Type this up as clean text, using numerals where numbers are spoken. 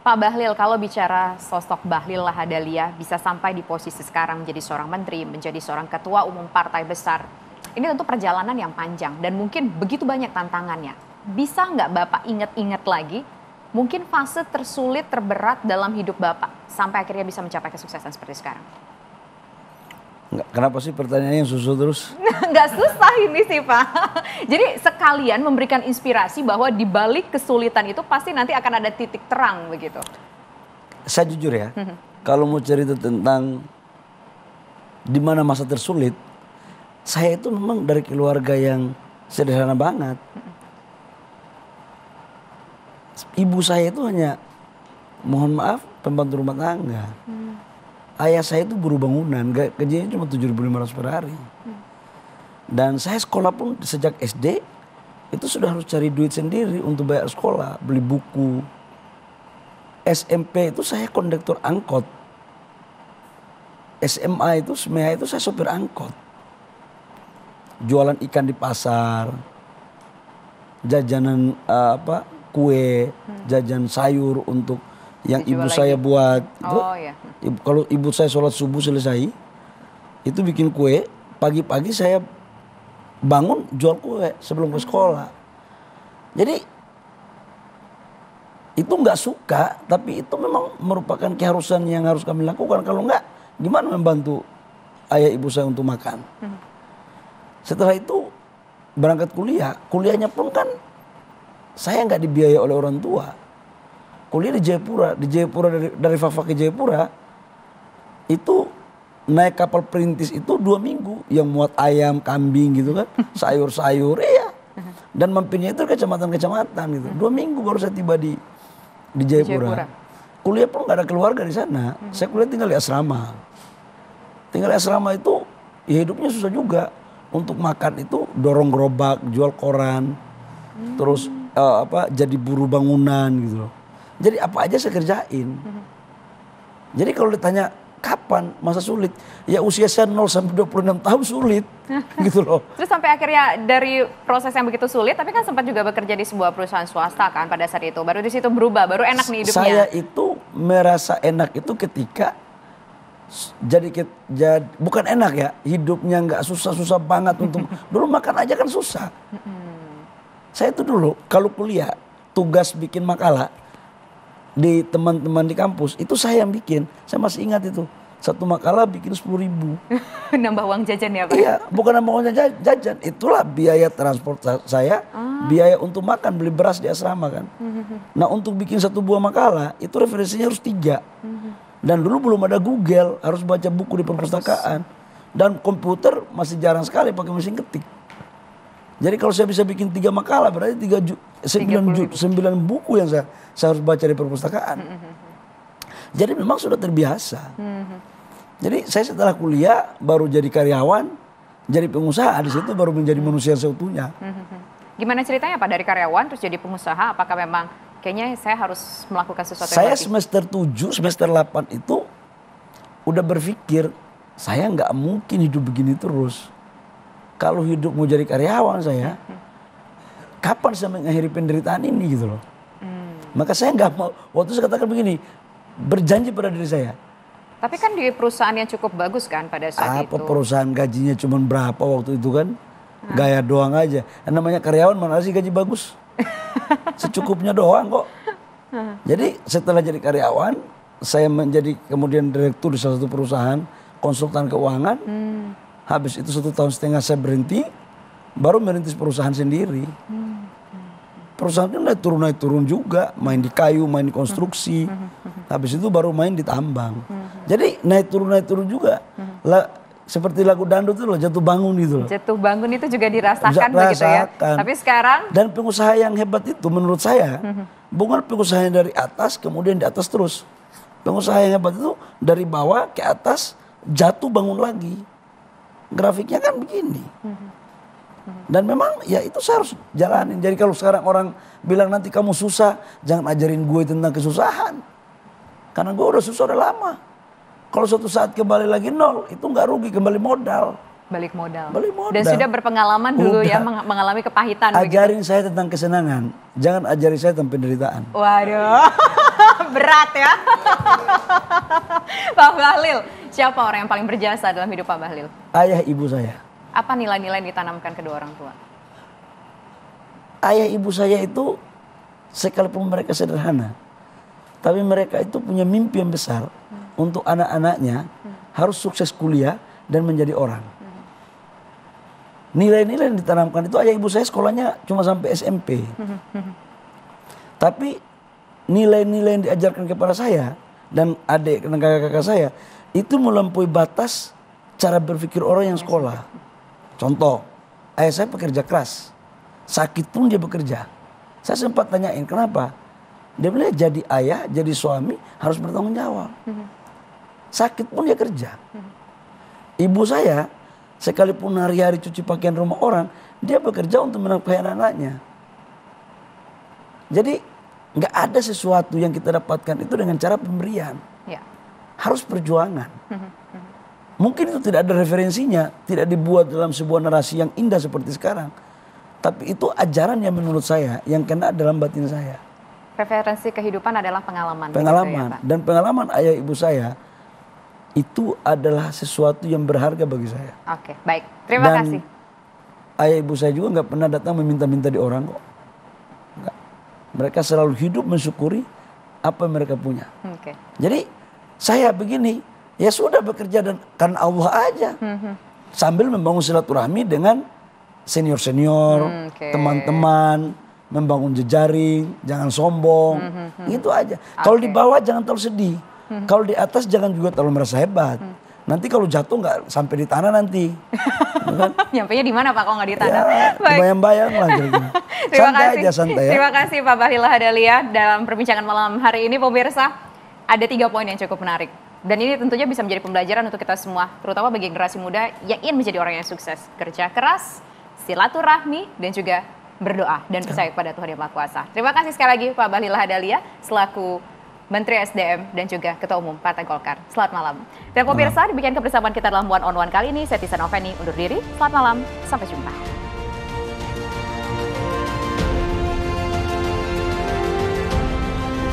Pak Bahlil, kalau bicara sosok Bahlil Lahadalia bisa sampai di posisi sekarang menjadi seorang menteri, menjadi seorang ketua umum partai besar. Ini tentu perjalanan yang panjang dan mungkin begitu banyak tantangannya. Bisa nggak Bapak ingat-ingat lagi, mungkin fase tersulit, terberat dalam hidup Bapak, sampai akhirnya bisa mencapai kesuksesan seperti sekarang? Nggak, kenapa sih pertanyaannya yang susah terus? Nggak susah ini sih Pak. Jadi sekalian memberikan inspirasi bahwa di balik kesulitan itu pasti nanti akan ada titik terang begitu. Saya jujur ya, kalau mau cerita tentang di mana masa tersulit, saya itu memang dari keluarga yang sederhana banget. Ibu saya itu hanya, mohon maaf, pembantu rumah tangga. Ayah saya itu buruh bangunan, gajinya cuma 7.500 per hari. Dan saya sekolah pun sejak SD, itu sudah harus cari duit sendiri untuk bayar sekolah, beli buku. SMP itu saya kondektur angkot. SMA itu, SMEA itu saya sopir angkot. Jualan ikan di pasar, jajanan kue, jajan sayur untuk yang ibu saya buat. Oh iya. Kalau ibu saya sholat subuh selesai, itu bikin kue, pagi-pagi saya bangun jual kue sebelum ke sekolah. Jadi itu nggak suka, tapi itu memang merupakan keharusan yang harus kami lakukan. Kalau nggak, gimana membantu ayah ibu saya untuk makan? Setelah itu berangkat kuliah, kuliahnya pun kan saya nggak dibiayai oleh orang tua. Kuliah di Jayapura dari Fafa ke Jayapura itu naik kapal perintis itu 2 minggu yang muat ayam, kambing gitu kan, sayur-sayur, iya. Dan mampirnya itu kecamatan-kecamatan gitu. 2 minggu baru saya tiba di Jayapura. Kuliah pun nggak ada keluarga di sana. Saya kuliah tinggal di asrama. Tinggal di asrama itu ya hidupnya susah juga. Untuk makan itu dorong gerobak, jual koran, terus jadi buruh bangunan gitu loh. Jadi apa aja saya kerjain. Jadi kalau ditanya kapan masa sulit, ya usia saya 0 sampai 26 tahun sulit gitu loh. Terus sampai akhirnya dari proses yang begitu sulit, tapi kan sempat juga bekerja di sebuah perusahaan swasta kan pada saat itu. Baru di situ berubah, baru enak nih hidupnya. Saya itu merasa enak itu ketika bukan enak ya, hidupnya nggak susah-susah banget untuk dulu makan aja kan susah. Saya itu dulu kalau kuliah tugas bikin makalah di teman-teman di kampus itu saya yang bikin. Saya masih ingat itu. Satu makalah bikin 10.000. Nambah uang jajan ya Pak? Iya, bukan nambah uang jajan. Itulah biaya transport saya, biaya untuk makan, beli beras di asrama kan. Nah untuk bikin satu buah makalah itu referensinya harus 3. Dan dulu belum ada Google, harus baca buku di perpustakaan. Dan komputer masih jarang sekali pakai mesin ketik. Jadi kalau saya bisa bikin 3 makalah berarti 9 buku yang saya harus baca di perpustakaan. Jadi memang sudah terbiasa. Jadi saya setelah kuliah baru jadi karyawan, jadi pengusaha, di situ baru menjadi manusia seutuhnya. Gimana ceritanya Pak dari karyawan terus jadi pengusaha? Apakah memang kayaknya saya harus melakukan sesuatu yang Saya lebih? semester 7, semester 8 itu udah berpikir saya nggak mungkin hidup begini terus. Kalau hidup mau jadi karyawan saya, kapan saya mengakhiri penderitaan ini gitu loh. Maka saya nggak mau, waktu saya katakan begini, berjanji pada diri saya. Tapi kan di perusahaan yang cukup bagus kan pada saat itu. Apa perusahaan gajinya cuma berapa waktu itu kan? Gaya doang aja. Namanya karyawan mana sih gaji bagus? Secukupnya doang kok. Jadi setelah jadi karyawan, saya menjadi kemudian direktur di salah satu perusahaan, konsultan keuangan. Habis itu 1,5 tahun saya berhenti, baru merintis perusahaan sendiri. Perusahaan itu naik turun juga, main di kayu, main di konstruksi. Habis itu baru main di tambang. Jadi naik turun juga. Seperti lagu dangdut itu loh, jatuh bangun gitu loh. Jatuh bangun itu juga dirasakan begitu ya. Tapi sekarang. Dan pengusaha yang hebat itu menurut saya, bukan pengusaha yang dari atas kemudian di atas terus. Pengusaha yang hebat itu dari bawah ke atas, jatuh bangun lagi. Grafiknya kan begini. Dan memang ya itu saya harus jalanin. Jadi kalau sekarang orang bilang nanti kamu susah, jangan ajarin gue tentang kesusahan. Karena gue udah susah udah lama. Kalau suatu saat kembali lagi nol, itu nggak rugi, kembali modal. Balik modal. Balik modal. Dan sudah berpengalaman dulu ya mengalami kepahitan. Ajarin begitu. Saya tentang kesenangan, jangan ajarin saya tentang penderitaan. Waduh, Berat ya. Pak Bahlil, siapa orang yang paling berjasa dalam hidup Pak Bahlil? Ayah ibu saya. Apa nilai-nilai yang ditanamkan kedua orang tua? Ayah ibu saya itu sekalipun mereka sederhana, tapi mereka itu punya mimpi yang besar untuk anak-anaknya harus sukses kuliah dan menjadi orang. Nilai-nilai yang ditanamkan itu ayah ibu saya sekolahnya cuma sampai SMP. Tapi nilai-nilai yang diajarkan kepada saya dan adik dan kakak-kakak saya itu melampaui batas cara berpikir orang yang sekolah. Contoh, ayah saya pekerja keras, sakit pun dia bekerja. Saya sempat tanyain kenapa? Dia bilang jadi ayah, jadi suami harus bertanggung jawab. Sakit pun dia kerja. Ibu saya sekalipun hari-hari cuci pakaian rumah orang, dia bekerja untuk menafkahi anak-anaknya. Jadi nggak ada sesuatu yang kita dapatkan itu dengan cara pemberian. Ya. Harus perjuangan. Mungkin itu tidak ada referensinya, tidak dibuat dalam sebuah narasi yang indah seperti sekarang. Tapi itu ajaran yang menurut saya yang kena dalam batin saya. Referensi kehidupan adalah pengalaman. Pengalaman. Gitu ya, Pak? Dan pengalaman ayah ibu saya itu adalah sesuatu yang berharga bagi saya. Oke, baik. Terima kasih. Ayah ibu saya juga nggak pernah datang meminta-minta di orang kok. Nggak. Mereka selalu hidup mensyukuri apa yang mereka punya. Oke. Jadi saya begini, ya sudah bekerja dan karena Allah aja. Sambil membangun silaturahmi dengan senior-senior, teman-teman, membangun jejaring, jangan sombong, gitu aja. Kalau di bawah jangan terlalu sedih, kalau di atas jangan juga terlalu merasa hebat. Nanti kalau jatuh nggak sampai di tanah nanti. Nyampainya di mana Pak kalau nggak di tanah? Ya, bayang-bayang lah. Terima Santai kasih. aja, santai ya. Terima kasih Pak Bahlil Lahadalia dalam perbincangan malam hari ini. Pemirsa, ada 3 poin yang cukup menarik. Dan ini tentunya bisa menjadi pembelajaran untuk kita semua, terutama bagi generasi muda yang ingin menjadi orang yang sukses. Kerja keras, silaturahmi, dan juga berdoa dan percaya kepada Tuhan Yang Maha Kuasa. Terima kasih sekali lagi Pak Bahlil Lahadalia selaku Menteri SDM dan juga Ketua Umum Partai Golkar. Selamat malam. Dan pemirsa, demikian kebersamaan kita dalam One on One kali ini. Saya Tisa Noveni undur diri. Selamat malam, sampai jumpa.